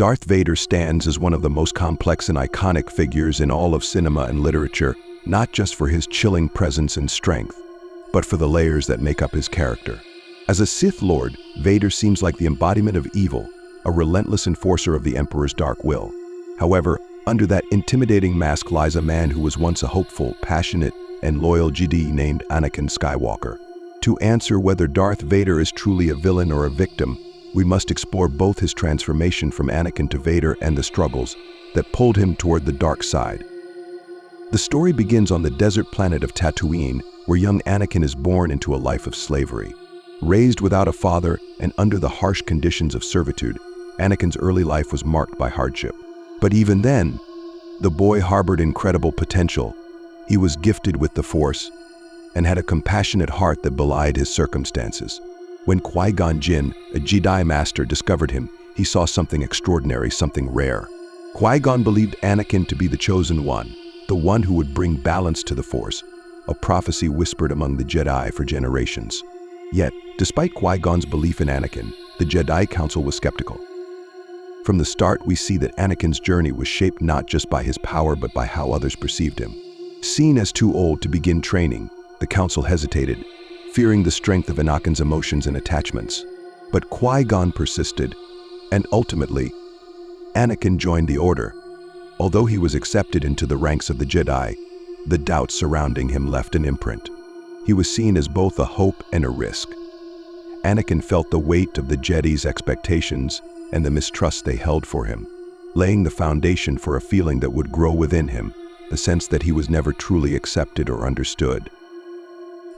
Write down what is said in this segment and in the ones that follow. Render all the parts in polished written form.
Darth Vader stands as one of the most complex and iconic figures in all of cinema and literature, not just for his chilling presence and strength, but for the layers that make up his character. As a Sith Lord, Vader seems like the embodiment of evil, a relentless enforcer of the Emperor's dark will. However, under that intimidating mask lies a man who was once a hopeful, passionate, and loyal Jedi named Anakin Skywalker. To answer whether Darth Vader is truly a villain or a victim, we must explore both his transformation from Anakin to Vader and the struggles that pulled him toward the dark side. The story begins on the desert planet of Tatooine, where young Anakin is born into a life of slavery. Raised without a father and under the harsh conditions of servitude, Anakin's early life was marked by hardship. But even then, the boy harbored incredible potential. He was gifted with the Force and had a compassionate heart that belied his circumstances. When Qui-Gon Jinn, a Jedi Master, discovered him, he saw something extraordinary, something rare. Qui-Gon believed Anakin to be the chosen one, the one who would bring balance to the Force, a prophecy whispered among the Jedi for generations. Yet, despite Qui-Gon's belief in Anakin, the Jedi Council was skeptical. From the start, we see that Anakin's journey was shaped not just by his power but by how others perceived him. Seen as too old to begin training, the Council hesitated, fearing the strength of Anakin's emotions and attachments. But Qui-Gon persisted, and ultimately, Anakin joined the Order. Although he was accepted into the ranks of the Jedi, the doubts surrounding him left an imprint. He was seen as both a hope and a risk. Anakin felt the weight of the Jedi's expectations and the mistrust they held for him, laying the foundation for a feeling that would grow within him, the sense that he was never truly accepted or understood.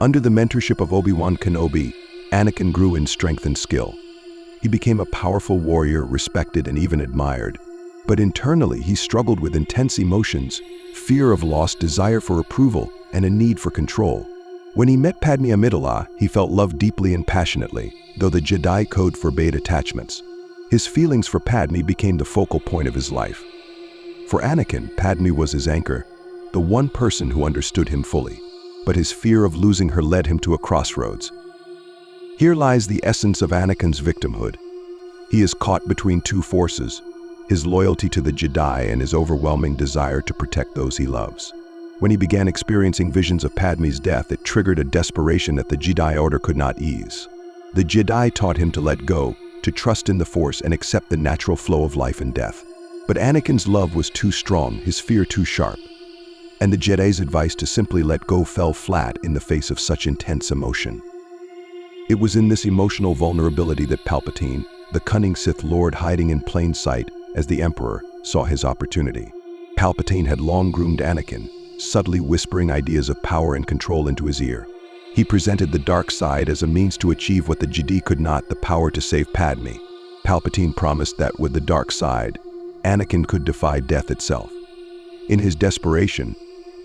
Under the mentorship of Obi-Wan Kenobi, Anakin grew in strength and skill. He became a powerful warrior, respected and even admired. But internally, he struggled with intense emotions, fear of loss, desire for approval, and a need for control. When he met Padmé Amidala, he felt love deeply and passionately, though the Jedi code forbade attachments. His feelings for Padmé became the focal point of his life. For Anakin, Padmé was his anchor, the one person who understood him fully. But his fear of losing her led him to a crossroads. Here lies the essence of Anakin's victimhood. He is caught between two forces, his loyalty to the Jedi and his overwhelming desire to protect those he loves. When he began experiencing visions of Padmé's death, it triggered a desperation that the Jedi Order could not ease. The Jedi taught him to let go, to trust in the Force and accept the natural flow of life and death. But Anakin's love was too strong, his fear too sharp. And the Jedi's advice to simply let go fell flat in the face of such intense emotion. It was in this emotional vulnerability that Palpatine, the cunning Sith Lord hiding in plain sight as the Emperor, saw his opportunity. Palpatine had long groomed Anakin, subtly whispering ideas of power and control into his ear. He presented the dark side as a means to achieve what the Jedi could not, the power to save Padmé. Palpatine promised that with the dark side, Anakin could defy death itself. In his desperation,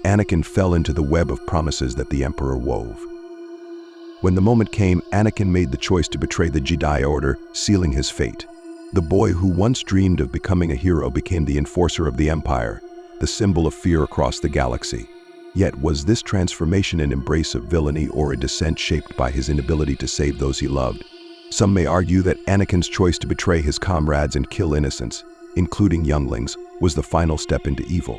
Anakin fell into the web of promises that the Emperor wove. When the moment came, Anakin made the choice to betray the Jedi Order, sealing his fate. The boy who once dreamed of becoming a hero became the enforcer of the Empire, the symbol of fear across the galaxy. Yet, was this transformation an embrace of villainy or a descent shaped by his inability to save those he loved? Some may argue that Anakin's choice to betray his comrades and kill innocents, including younglings, was the final step into evil.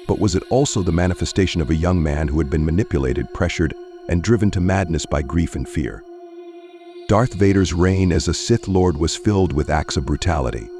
But was it also the manifestation of a young man who had been manipulated, pressured, and driven to madness by grief and fear? Darth Vader's reign as a Sith Lord was filled with acts of brutality.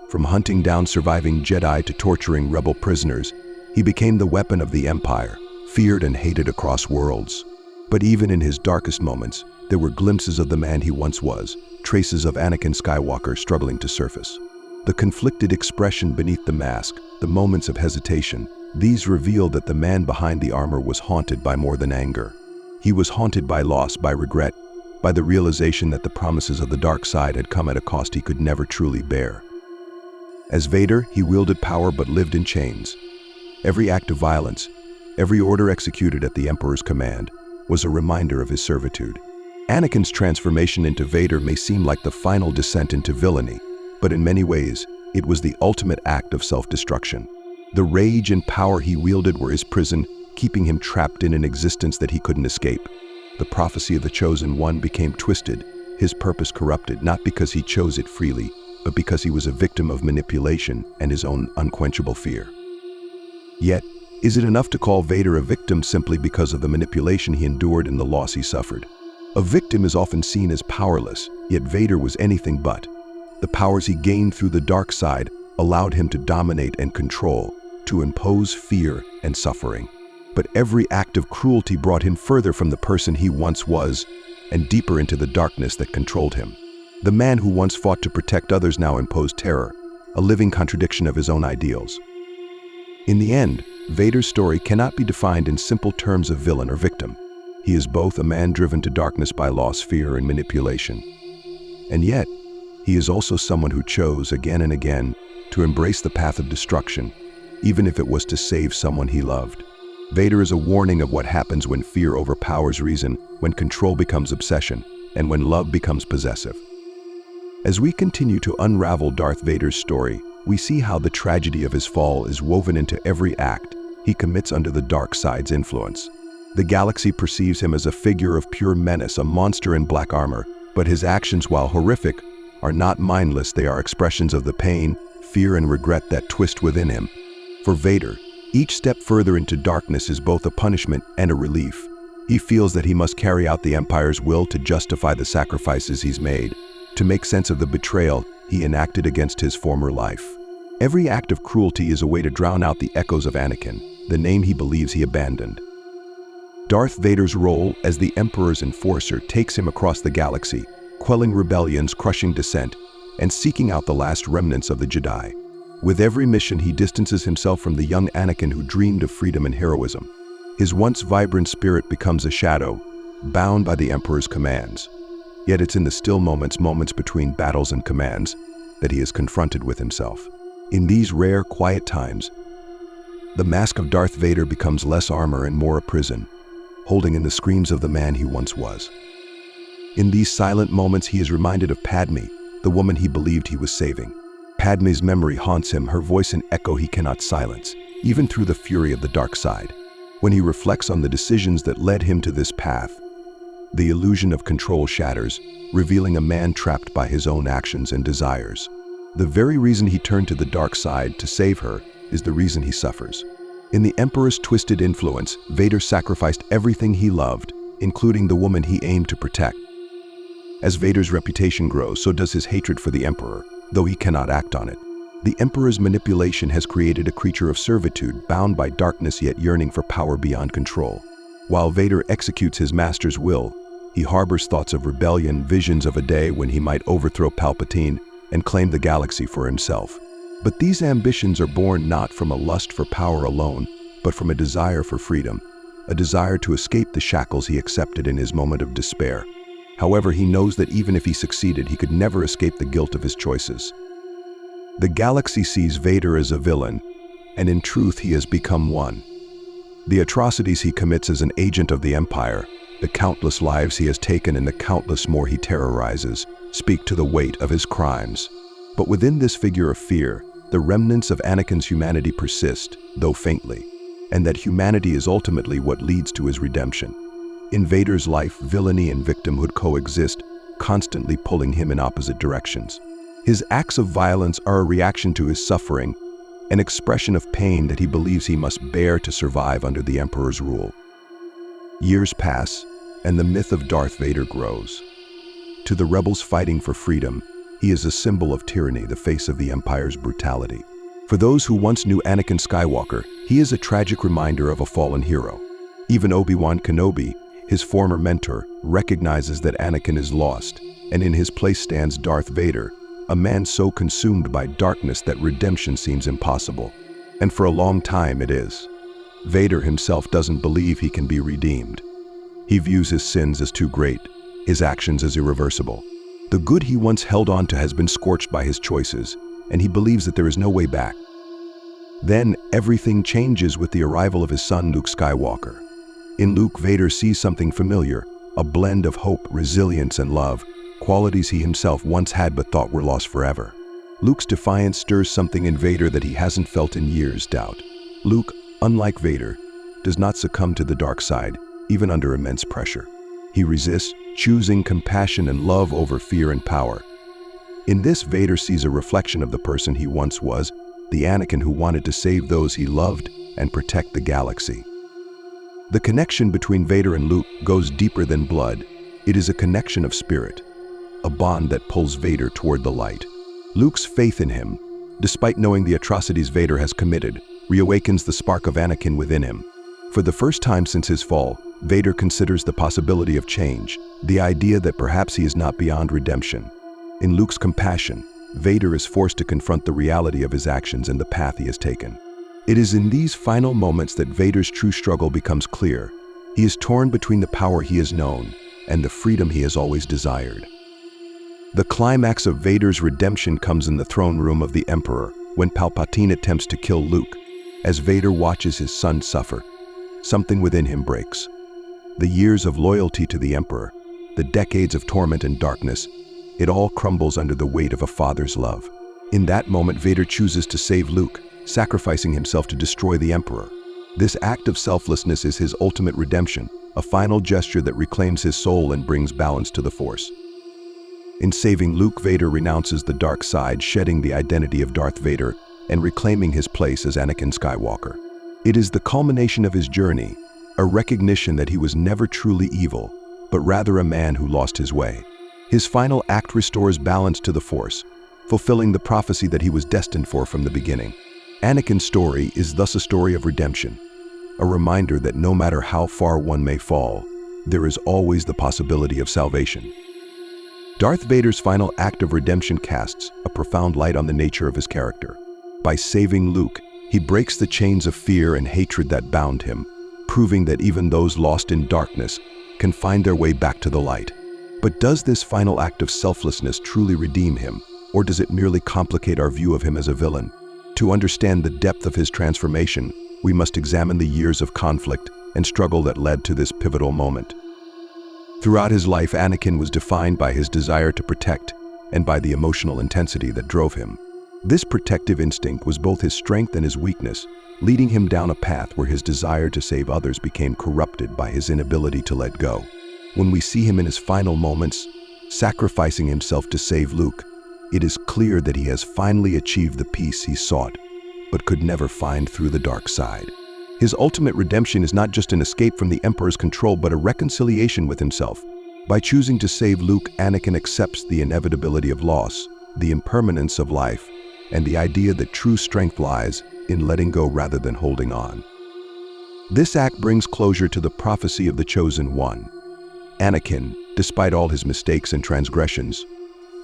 From hunting down surviving Jedi to torturing rebel prisoners, he became the weapon of the Empire, feared and hated across worlds. But even in his darkest moments, there were glimpses of the man he once was, traces of Anakin Skywalker struggling to surface. The conflicted expression beneath the mask, the moments of hesitation, these revealed that the man behind the armor was haunted by more than anger. He was haunted by loss, by regret, by the realization that the promises of the dark side had come at a cost he could never truly bear. As Vader, he wielded power but lived in chains. Every act of violence, every order executed at the Emperor's command, was a reminder of his servitude. Anakin's transformation into Vader may seem like the final descent into villainy, but in many ways, it was the ultimate act of self-destruction. The rage and power he wielded were his prison, keeping him trapped in an existence that he couldn't escape. The prophecy of the Chosen One became twisted, his purpose corrupted, not because he chose it freely, but because he was a victim of manipulation and his own unquenchable fear. Yet, is it enough to call Vader a victim simply because of the manipulation he endured and the loss he suffered? A victim is often seen as powerless, yet Vader was anything but. The powers he gained through the dark side allowed him to dominate and control, to impose fear and suffering. But every act of cruelty brought him further from the person he once was and deeper into the darkness that controlled him. The man who once fought to protect others now imposed terror, a living contradiction of his own ideals. In the end, Vader's story cannot be defined in simple terms of villain or victim. He is both a man driven to darkness by loss, fear, and manipulation. And yet, he is also someone who chose again and again to embrace the path of destruction, even if it was to save someone he loved. Vader is a warning of what happens when fear overpowers reason, when control becomes obsession, and when love becomes possessive. As we continue to unravel Darth Vader's story, we see how the tragedy of his fall is woven into every act he commits under the dark side's influence. The galaxy perceives him as a figure of pure menace, a monster in black armor, but his actions, while horrific, are not mindless. They are expressions of the pain, fear, and regret that twist within him. For Vader, each step further into darkness is both a punishment and a relief. He feels that he must carry out the Empire's will to justify the sacrifices he's made, to make sense of the betrayal he enacted against his former life. Every act of cruelty is a way to drown out the echoes of Anakin, the name he believes he abandoned. Darth Vader's role as the Emperor's enforcer takes him across the galaxy, quelling rebellions, crushing dissent, and seeking out the last remnants of the Jedi. With every mission, he distances himself from the young Anakin who dreamed of freedom and heroism. His once vibrant spirit becomes a shadow, bound by the Emperor's commands. Yet it's in the still moments between battles and commands, that he is confronted with himself. In these rare, quiet times, the mask of Darth Vader becomes less armor and more a prison, holding in the screams of the man he once was. In these silent moments, he is reminded of Padme, the woman he believed he was saving. Padme's memory haunts him, her voice an echo he cannot silence, even through the fury of the dark side. When he reflects on the decisions that led him to this path, the illusion of control shatters, revealing a man trapped by his own actions and desires. The very reason he turned to the dark side to save her is the reason he suffers. In the Emperor's twisted influence, Vader sacrificed everything he loved, including the woman he aimed to protect. As Vader's reputation grows, so does his hatred for the Emperor, though he cannot act on it. The Emperor's manipulation has created a creature of servitude, bound by darkness yet yearning for power beyond control. While Vader executes his master's will, he harbors thoughts of rebellion, visions of a day when he might overthrow Palpatine and claim the galaxy for himself. But these ambitions are born not from a lust for power alone, but from a desire for freedom, a desire to escape the shackles he accepted in his moment of despair. However, he knows that even if he succeeded, he could never escape the guilt of his choices. The galaxy sees Vader as a villain, and in truth he has become one. The atrocities he commits as an agent of the Empire, the countless lives he has taken and the countless more he terrorizes, speak to the weight of his crimes. But within this figure of fear, the remnants of Anakin's humanity persist, though faintly, and that humanity is ultimately what leads to his redemption. In Vader's life, villainy and victimhood coexist, constantly pulling him in opposite directions. His acts of violence are a reaction to his suffering, an expression of pain that he believes he must bear to survive under the Emperor's rule. Years pass, and the myth of Darth Vader grows. To the rebels fighting for freedom, he is a symbol of tyranny, the face of the Empire's brutality. For those who once knew Anakin Skywalker, he is a tragic reminder of a fallen hero. Even Obi-Wan Kenobi, his former mentor, recognizes that Anakin is lost, and in his place stands Darth Vader, a man so consumed by darkness that redemption seems impossible. And for a long time it is. Vader himself doesn't believe he can be redeemed. He views his sins as too great, his actions as irreversible. The good he once held on to has been scorched by his choices, and he believes that there is no way back. Then everything changes with the arrival of his son Luke Skywalker. In Luke, Vader sees something familiar, a blend of hope, resilience, and love, qualities he himself once had but thought were lost forever. Luke's defiance stirs something in Vader that he hasn't felt in years, doubt. Luke, unlike Vader, does not succumb to the dark side, even under immense pressure. He resists, choosing compassion and love over fear and power. In this, Vader sees a reflection of the person he once was, the Anakin who wanted to save those he loved and protect the galaxy. The connection between Vader and Luke goes deeper than blood. It is a connection of spirit, a bond that pulls Vader toward the light. Luke's faith in him, despite knowing the atrocities Vader has committed, reawakens the spark of Anakin within him. For the first time since his fall, Vader considers the possibility of change, the idea that perhaps he is not beyond redemption. In Luke's compassion, Vader is forced to confront the reality of his actions and the path he has taken. It is in these final moments that Vader's true struggle becomes clear. He is torn between the power he has known and the freedom he has always desired. The climax of Vader's redemption comes in the throne room of the Emperor, when Palpatine attempts to kill Luke. As Vader watches his son suffer, something within him breaks. The years of loyalty to the Emperor, the decades of torment and darkness, it all crumbles under the weight of a father's love. In that moment, Vader chooses to save Luke, sacrificing himself to destroy the Emperor. This act of selflessness is his ultimate redemption, a final gesture that reclaims his soul and brings balance to the Force. In saving Luke, Vader renounces the dark side, shedding the identity of Darth Vader and reclaiming his place as Anakin Skywalker. It is the culmination of his journey, a recognition that he was never truly evil, but rather a man who lost his way. His final act restores balance to the Force, fulfilling the prophecy that he was destined for from the beginning. Anakin's story is thus a story of redemption, a reminder that no matter how far one may fall, there is always the possibility of salvation. Darth Vader's final act of redemption casts a profound light on the nature of his character. By saving Luke, he breaks the chains of fear and hatred that bound him, proving that even those lost in darkness can find their way back to the light. But does this final act of selflessness truly redeem him, or does it merely complicate our view of him as a villain? To understand the depth of his transformation, we must examine the years of conflict and struggle that led to this pivotal moment. Throughout his life, Anakin was defined by his desire to protect and by the emotional intensity that drove him. This protective instinct was both his strength and his weakness, leading him down a path where his desire to save others became corrupted by his inability to let go. When we see him in his final moments, sacrificing himself to save Luke, it is clear that he has finally achieved the peace he sought, but could never find through the dark side. His ultimate redemption is not just an escape from the Emperor's control, but a reconciliation with himself. By choosing to save Luke, Anakin accepts the inevitability of loss, the impermanence of life, and the idea that true strength lies in letting go rather than holding on. This act brings closure to the prophecy of the Chosen One. Anakin, despite all his mistakes and transgressions,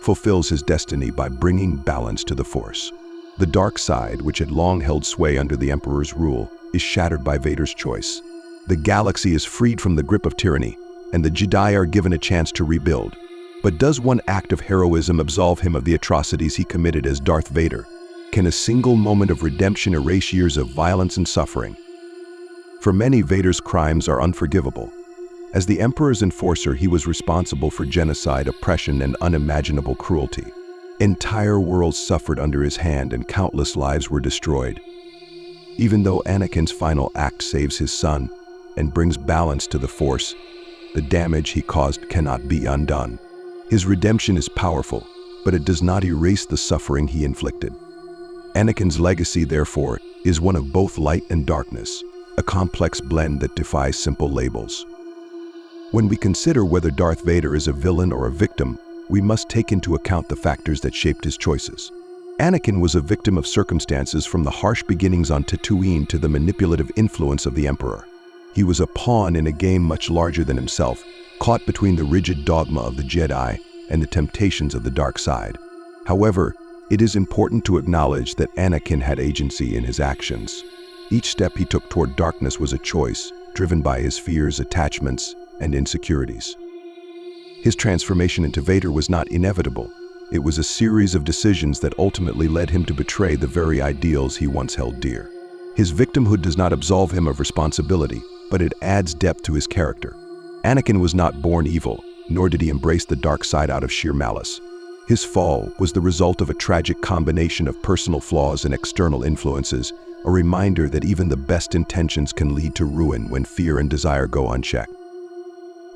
fulfills his destiny by bringing balance to the Force. The dark side, which had long held sway under the Emperor's rule, is shattered by Vader's choice. The galaxy is freed from the grip of tyranny, and the Jedi are given a chance to rebuild. But does one act of heroism absolve him of the atrocities he committed as Darth Vader? Can a single moment of redemption erase years of violence and suffering? For many, Vader's crimes are unforgivable. As the Emperor's enforcer, he was responsible for genocide, oppression, and unimaginable cruelty. Entire worlds suffered under his hand and countless lives were destroyed. Even though Anakin's final act saves his son and brings balance to the Force, the damage he caused cannot be undone. His redemption is powerful, but it does not erase the suffering he inflicted. Anakin's legacy, therefore, is one of both light and darkness, a complex blend that defies simple labels. When we consider whether Darth Vader is a villain or a victim, we must take into account the factors that shaped his choices. Anakin was a victim of circumstances, from the harsh beginnings on Tatooine to the manipulative influence of the Emperor. He was a pawn in a game much larger than himself, caught between the rigid dogma of the Jedi and the temptations of the dark side. However, it is important to acknowledge that Anakin had agency in his actions. Each step he took toward darkness was a choice, driven by his fears, attachments, and insecurities. His transformation into Vader was not inevitable. It was a series of decisions that ultimately led him to betray the very ideals he once held dear. His victimhood does not absolve him of responsibility, but it adds depth to his character. Anakin was not born evil, nor did he embrace the dark side out of sheer malice. His fall was the result of a tragic combination of personal flaws and external influences, a reminder that even the best intentions can lead to ruin when fear and desire go unchecked.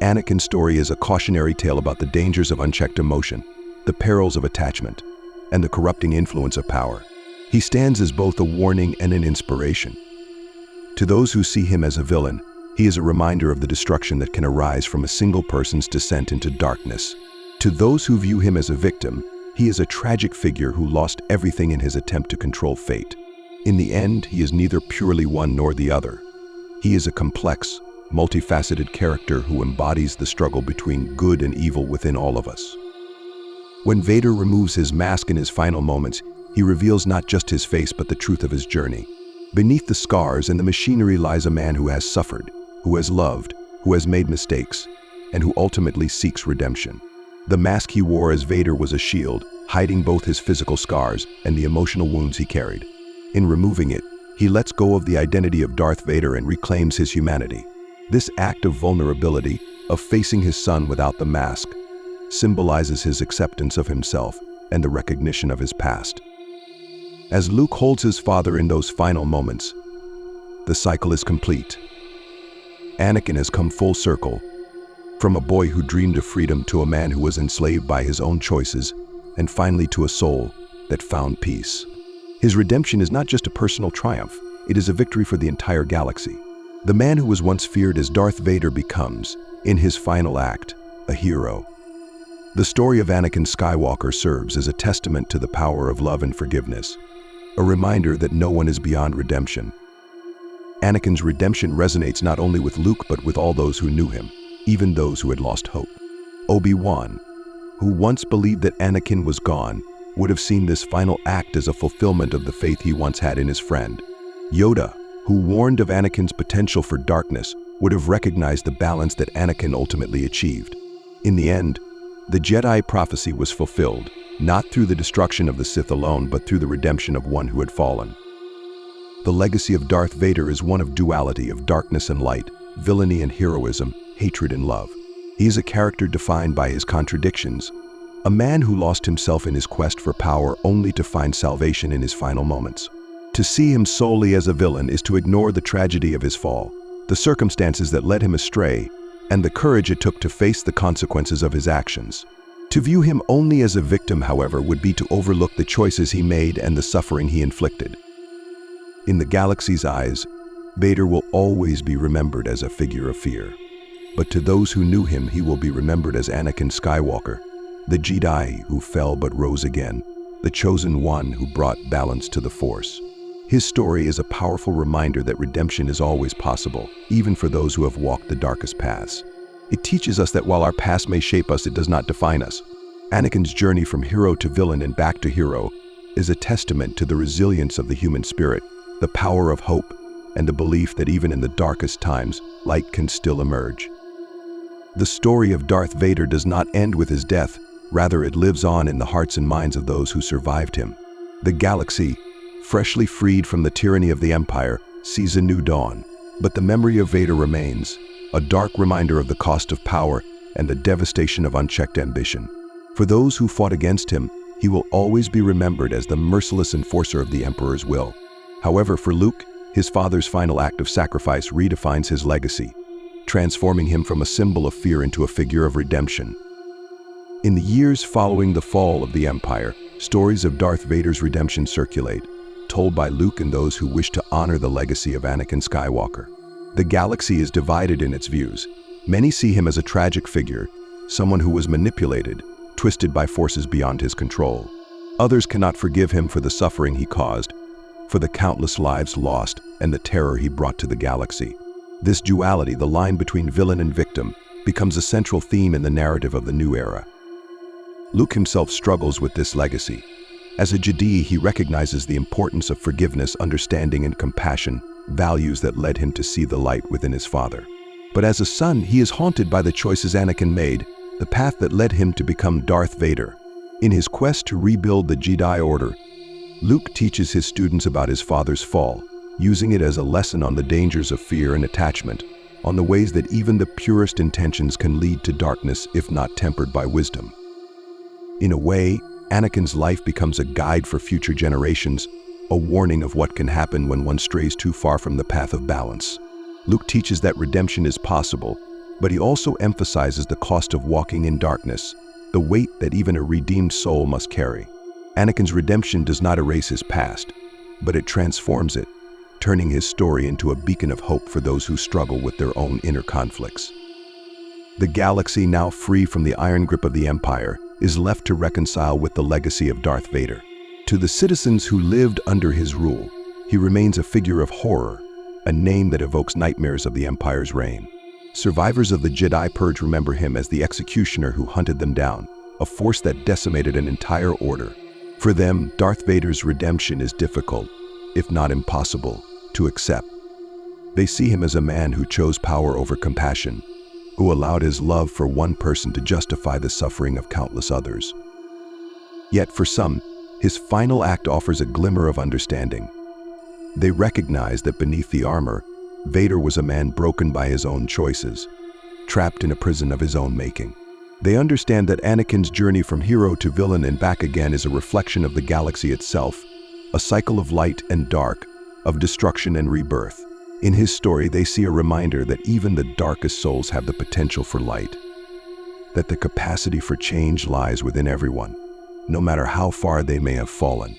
Anakin's story is a cautionary tale about the dangers of unchecked emotion. the perils of attachment, and the corrupting influence of power. He stands as both a warning and an inspiration. To those who see him as a villain, he is a reminder of the destruction that can arise from a single person's descent into darkness. To those who view him as a victim, he is a tragic figure who lost everything in his attempt to control fate. In the end, he is neither purely one nor the other. He is a complex, multifaceted character who embodies the struggle between good and evil within all of us. When Vader removes his mask in his final moments, he reveals not just his face but the truth of his journey. Beneath the scars and the machinery lies a man who has suffered, who has loved, who has made mistakes, and who ultimately seeks redemption. The mask he wore as Vader was a shield, hiding both his physical scars and the emotional wounds he carried. In removing it, he lets go of the identity of Darth Vader and reclaims his humanity. This act of vulnerability, of facing his son without the mask, symbolizes his acceptance of himself and the recognition of his past. As Luke holds his father in those final moments, the cycle is complete. Anakin has come full circle, from a boy who dreamed of freedom to a man who was enslaved by his own choices, and finally to a soul that found peace. His redemption is not just a personal triumph, it is a victory for the entire galaxy. The man who was once feared as Darth Vader becomes, in his final act, a hero. The story of Anakin Skywalker serves as a testament to the power of love and forgiveness, a reminder that no one is beyond redemption. Anakin's redemption resonates not only with Luke but with all those who knew him, even those who had lost hope. Obi-Wan, who once believed that Anakin was gone, would have seen this final act as a fulfillment of the faith he once had in his friend. Yoda, who warned of Anakin's potential for darkness, would have recognized the balance that Anakin ultimately achieved. In the end, the Jedi prophecy was fulfilled, not through the destruction of the Sith alone, but through the redemption of one who had fallen. The legacy of Darth Vader is one of duality, of darkness and light, villainy and heroism, hatred and love. He is a character defined by his contradictions, a man who lost himself in his quest for power only to find salvation in his final moments. To see him solely as a villain is to ignore the tragedy of his fall, the circumstances that led him astray, and the courage it took to face the consequences of his actions. To view him only as a victim, however, would be to overlook the choices he made and the suffering he inflicted. In the galaxy's eyes, Vader will always be remembered as a figure of fear. But to those who knew him, he will be remembered as Anakin Skywalker, the Jedi who fell but rose again, the chosen one who brought balance to the Force. His story is a powerful reminder that redemption is always possible, even for those who have walked the darkest paths. It teaches us that while our past may shape us, it does not define us. Anakin's journey from hero to villain and back to hero is a testament to the resilience of the human spirit, the power of hope, and the belief that even in the darkest times, light can still emerge. The story of Darth Vader does not end with his death, rather it lives on in the hearts and minds of those who survived him. The galaxy, freshly freed from the tyranny of the Empire, sees a new dawn, but the memory of Vader remains, a dark reminder of the cost of power and the devastation of unchecked ambition. For those who fought against him, he will always be remembered as the merciless enforcer of the Emperor's will. However, for Luke, his father's final act of sacrifice redefines his legacy, transforming him from a symbol of fear into a figure of redemption. In the years following the fall of the Empire, stories of Darth Vader's redemption circulate, told by Luke and those who wish to honor the legacy of Anakin Skywalker. The galaxy is divided in its views. Many see him as a tragic figure, someone who was manipulated, twisted by forces beyond his control. Others cannot forgive him for the suffering he caused, for the countless lives lost and the terror he brought to the galaxy. This duality, the line between villain and victim, becomes a central theme in the narrative of the new era. Luke himself struggles with this legacy. As a Jedi, he recognizes the importance of forgiveness, understanding, and compassion, values that led him to see the light within his father. But as a son, he is haunted by the choices Anakin made, the path that led him to become Darth Vader. In his quest to rebuild the Jedi Order, Luke teaches his students about his father's fall, using it as a lesson on the dangers of fear and attachment, on the ways that even the purest intentions can lead to darkness if not tempered by wisdom. In a way, Anakin's life becomes a guide for future generations, a warning of what can happen when one strays too far from the path of balance. Luke teaches that redemption is possible, but he also emphasizes the cost of walking in darkness, the weight that even a redeemed soul must carry. Anakin's redemption does not erase his past, but it transforms it, turning his story into a beacon of hope for those who struggle with their own inner conflicts. The galaxy, now free from the iron grip of the Empire, is left to reconcile with the legacy of Darth Vader. To the citizens who lived under his rule, he remains a figure of horror, a name that evokes nightmares of the Empire's reign. Survivors of the Jedi Purge remember him as the executioner who hunted them down, a force that decimated an entire order. For them, Darth Vader's redemption is difficult, if not impossible, to accept. They see him as a man who chose power over compassion, who allowed his love for one person to justify the suffering of countless others. Yet for some, his final act offers a glimmer of understanding. They recognize that beneath the armor, Vader was a man broken by his own choices, trapped in a prison of his own making. They understand that Anakin's journey from hero to villain and back again is a reflection of the galaxy itself, a cycle of light and dark, of destruction and rebirth. In his story, they see a reminder that even the darkest souls have the potential for light, that the capacity for change lies within everyone, no matter how far they may have fallen.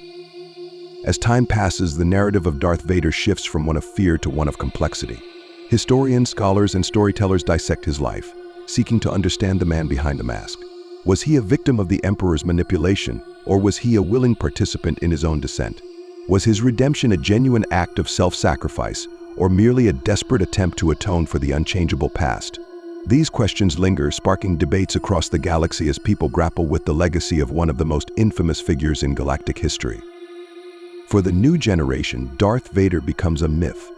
As time passes, the narrative of Darth Vader shifts from one of fear to one of complexity. Historians, scholars, and storytellers dissect his life, seeking to understand the man behind the mask. Was he a victim of the Emperor's manipulation, or was he a willing participant in his own descent? Was his redemption a genuine act of self-sacrifice, or merely a desperate attempt to atone for the unchangeable past? These questions linger, sparking debates across the galaxy as people grapple with the legacy of one of the most infamous figures in galactic history. For the new generation, Darth Vader becomes a myth,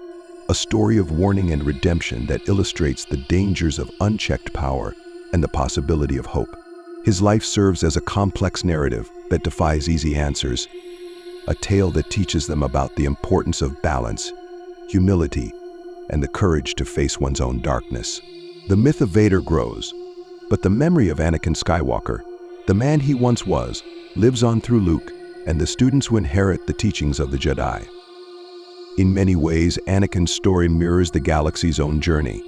a story of warning and redemption that illustrates the dangers of unchecked power and the possibility of hope. His life serves as a complex narrative that defies easy answers, a tale that teaches them about the importance of balance, humility, and the courage to face one's own darkness. The myth of Vader grows, but the memory of Anakin Skywalker, the man he once was, lives on through Luke and the students who inherit the teachings of the Jedi. In many ways, Anakin's story mirrors the galaxy's own journey.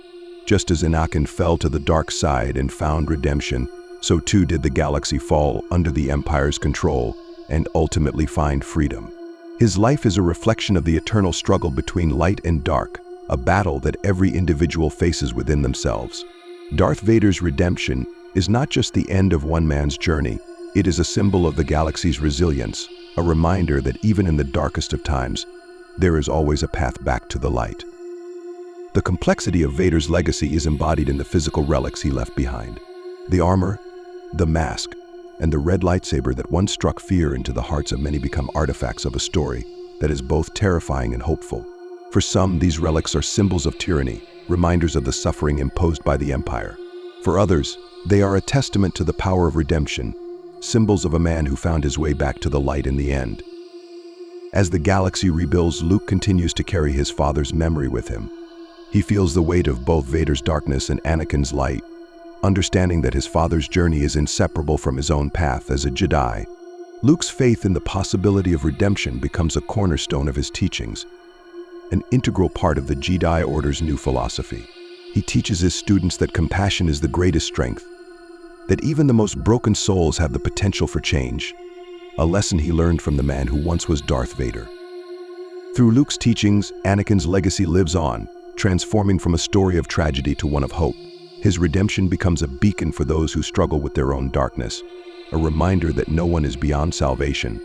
Just as Anakin fell to the dark side and found redemption, so too did the galaxy fall under the Empire's control and ultimately find freedom. His life is a reflection of the eternal struggle between light and dark, a battle that every individual faces within themselves. Darth Vader's redemption is not just the end of one man's journey, it is a symbol of the galaxy's resilience, a reminder that even in the darkest of times, there is always a path back to the light. The complexity of Vader's legacy is embodied in the physical relics he left behind. The armor, the mask, and the red lightsaber that once struck fear into the hearts of many become artifacts of a story that is both terrifying and hopeful. For some, these relics are symbols of tyranny, reminders of the suffering imposed by the Empire. For others, they are a testament to the power of redemption, symbols of a man who found his way back to the light in the end. As the galaxy rebuilds, Luke continues to carry his father's memory with him. He feels the weight of both Vader's darkness and Anakin's light, understanding that his father's journey is inseparable from his own path as a Jedi. Luke's faith in the possibility of redemption becomes a cornerstone of his teachings, an integral part of the Jedi Order's new philosophy. He teaches his students that compassion is the greatest strength, that even the most broken souls have the potential for change, a lesson he learned from the man who once was Darth Vader. Through Luke's teachings, Anakin's legacy lives on, transforming from a story of tragedy to one of hope. His redemption becomes a beacon for those who struggle with their own darkness, a reminder that no one is beyond salvation.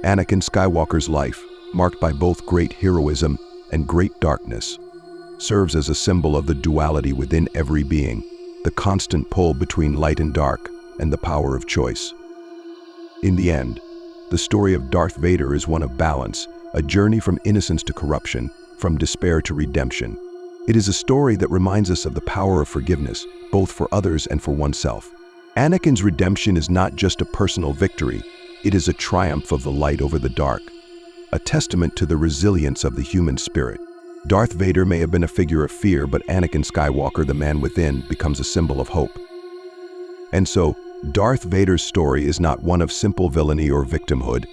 Anakin Skywalker's life, marked by both great heroism and great darkness, serves as a symbol of the duality within every being, the constant pull between light and dark, and the power of choice. In the end, the story of Darth Vader is one of balance, a journey from innocence to corruption, from despair to redemption. It is a story that reminds us of the power of forgiveness, both for others and for oneself. Anakin's redemption is not just a personal victory, it is a triumph of the light over the dark, a testament to the resilience of the human spirit. Darth Vader may have been a figure of fear, but Anakin Skywalker, the man within, becomes a symbol of hope. And so, Darth Vader's story is not one of simple villainy or victimhood.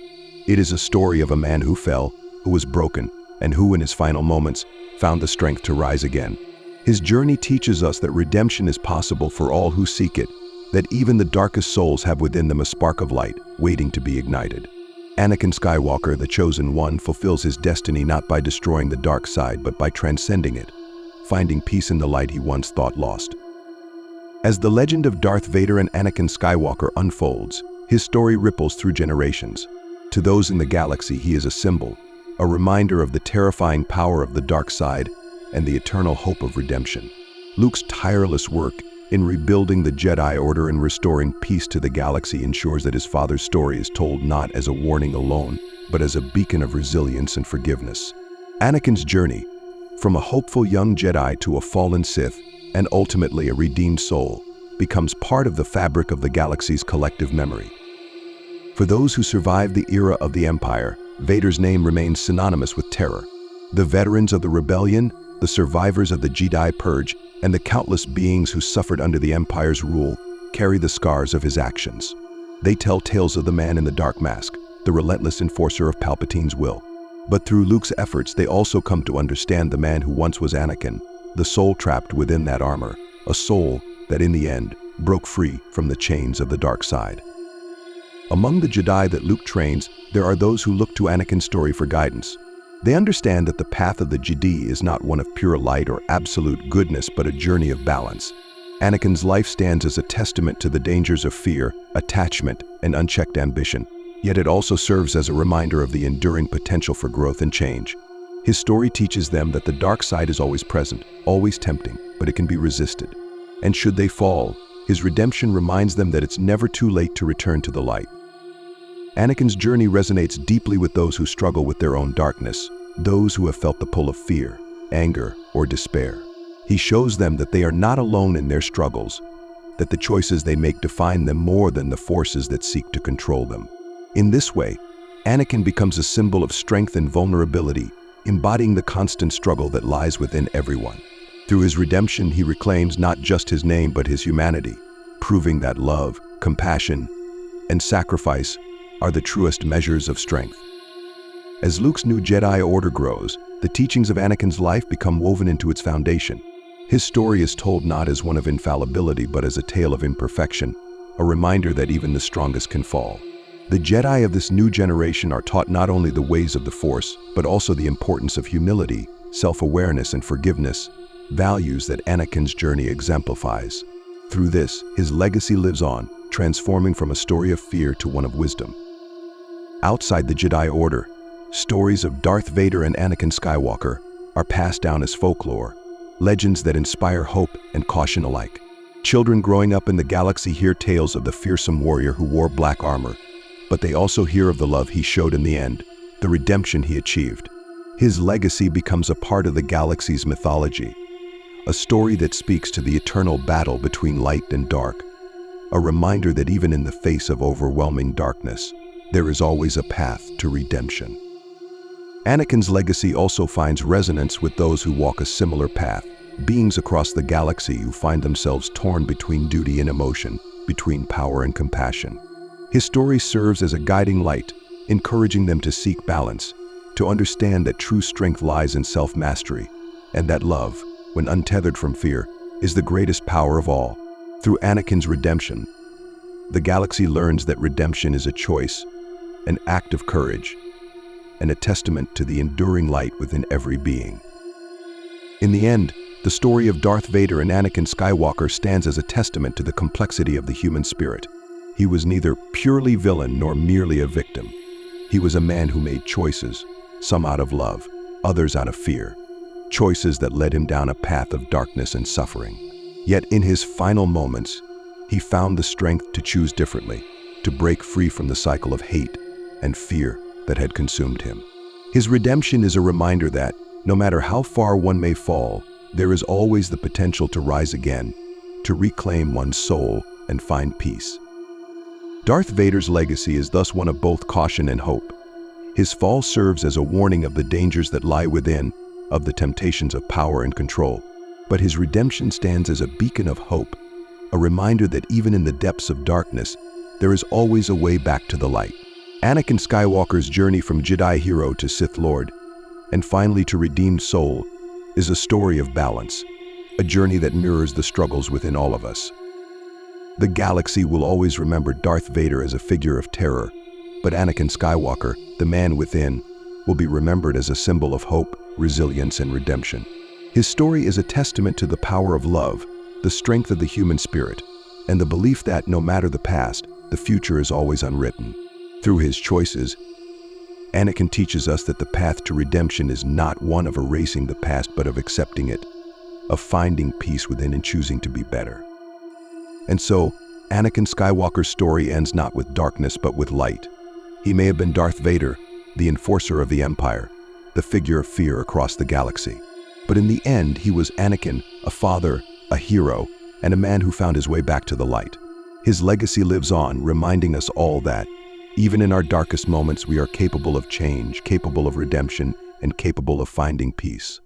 It is a story of a man who fell, who was broken, and who in his final moments found the strength to rise again. His journey teaches us that redemption is possible for all who seek it, that even the darkest souls have within them a spark of light waiting to be ignited. Anakin Skywalker, the Chosen One, fulfills his destiny not by destroying the dark side, but by transcending it, finding peace in the light he once thought lost. As the legend of Darth Vader and Anakin Skywalker unfolds, his story ripples through generations. To those in the galaxy, he is a symbol, a reminder of the terrifying power of the dark side and the eternal hope of redemption. Luke's tireless work in rebuilding the Jedi Order and restoring peace to the galaxy ensures that his father's story is told not as a warning alone, but as a beacon of resilience and forgiveness. Anakin's journey, from a hopeful young Jedi to a fallen Sith, and ultimately a redeemed soul, becomes part of the fabric of the galaxy's collective memory. For those who survived the era of the Empire, Vader's name remains synonymous with terror. The veterans of the rebellion, the survivors of the Jedi Purge, and the countless beings who suffered under the Empire's rule carry the scars of his actions. They tell tales of the man in the dark mask, the relentless enforcer of Palpatine's will. But through Luke's efforts, they also come to understand the man who once was Anakin, the soul trapped within that armor, a soul that in the end broke free from the chains of the dark side. Among the Jedi that Luke trains, there are those who look to Anakin's story for guidance. They understand that the path of the Jedi is not one of pure light or absolute goodness, but a journey of balance. Anakin's life stands as a testament to the dangers of fear, attachment, and unchecked ambition, yet it also serves as a reminder of the enduring potential for growth and change. His story teaches them that the dark side is always present, always tempting, but it can be resisted. And should they fall, his redemption reminds them that it's never too late to return to the light. Anakin's journey resonates deeply with those who struggle with their own darkness, those who have felt the pull of fear, anger, or despair. He shows them that they are not alone in their struggles, that the choices they make define them more than the forces that seek to control them. In this way, Anakin becomes a symbol of strength and vulnerability, embodying the constant struggle that lies within everyone. Through his redemption, he reclaims not just his name but his humanity, proving that love, compassion, and sacrifice are the truest measures of strength. As Luke's new Jedi Order grows, the teachings of Anakin's life become woven into its foundation. His story is told not as one of infallibility but as a tale of imperfection, a reminder that even the strongest can fall. The Jedi of this new generation are taught not only the ways of the Force, but also the importance of humility, self-awareness, and forgiveness, values that Anakin's journey exemplifies. Through this, his legacy lives on, transforming from a story of fear to one of wisdom. Outside the Jedi Order, stories of Darth Vader and Anakin Skywalker are passed down as folklore, legends that inspire hope and caution alike. Children growing up in the galaxy hear tales of the fearsome warrior who wore black armor, but they also hear of the love he showed in the end, the redemption he achieved. His legacy becomes a part of the galaxy's mythology, a story that speaks to the eternal battle between light and dark, a reminder that even in the face of overwhelming darkness, there is always a path to redemption. Anakin's legacy also finds resonance with those who walk a similar path, beings across the galaxy who find themselves torn between duty and emotion, between power and compassion. His story serves as a guiding light, encouraging them to seek balance, to understand that true strength lies in self-mastery, and that love, when untethered from fear, is the greatest power of all. Through Anakin's redemption, the galaxy learns that redemption is a choice, an act of courage, and a testament to the enduring light within every being. In the end, the story of Darth Vader and Anakin Skywalker stands as a testament to the complexity of the human spirit. He was neither purely villain nor merely a victim. He was a man who made choices, some out of love, others out of fear, choices that led him down a path of darkness and suffering. Yet in his final moments, he found the strength to choose differently, to break free from the cycle of hate and fear that had consumed him. His redemption is a reminder that, no matter how far one may fall, there is always the potential to rise again, to reclaim one's soul and find peace. Darth Vader's legacy is thus one of both caution and hope. His fall serves as a warning of the dangers that lie within, of the temptations of power and control. But his redemption stands as a beacon of hope, a reminder that even in the depths of darkness, there is always a way back to the light. Anakin Skywalker's journey from Jedi hero to Sith Lord, and finally to redeemed soul, is a story of balance, a journey that mirrors the struggles within all of us. The galaxy will always remember Darth Vader as a figure of terror, but Anakin Skywalker, the man within, will be remembered as a symbol of hope, resilience, and redemption. His story is a testament to the power of love, the strength of the human spirit, and the belief that no matter the past, the future is always unwritten. Through his choices, Anakin teaches us that the path to redemption is not one of erasing the past, but of accepting it, of finding peace within and choosing to be better. And so, Anakin Skywalker's story ends not with darkness, but with light. He may have been Darth Vader, the enforcer of the Empire, the figure of fear across the galaxy. But in the end, he was Anakin, a father, a hero, and a man who found his way back to the light. His legacy lives on, reminding us all that, even in our darkest moments, we are capable of change, capable of redemption, and capable of finding peace.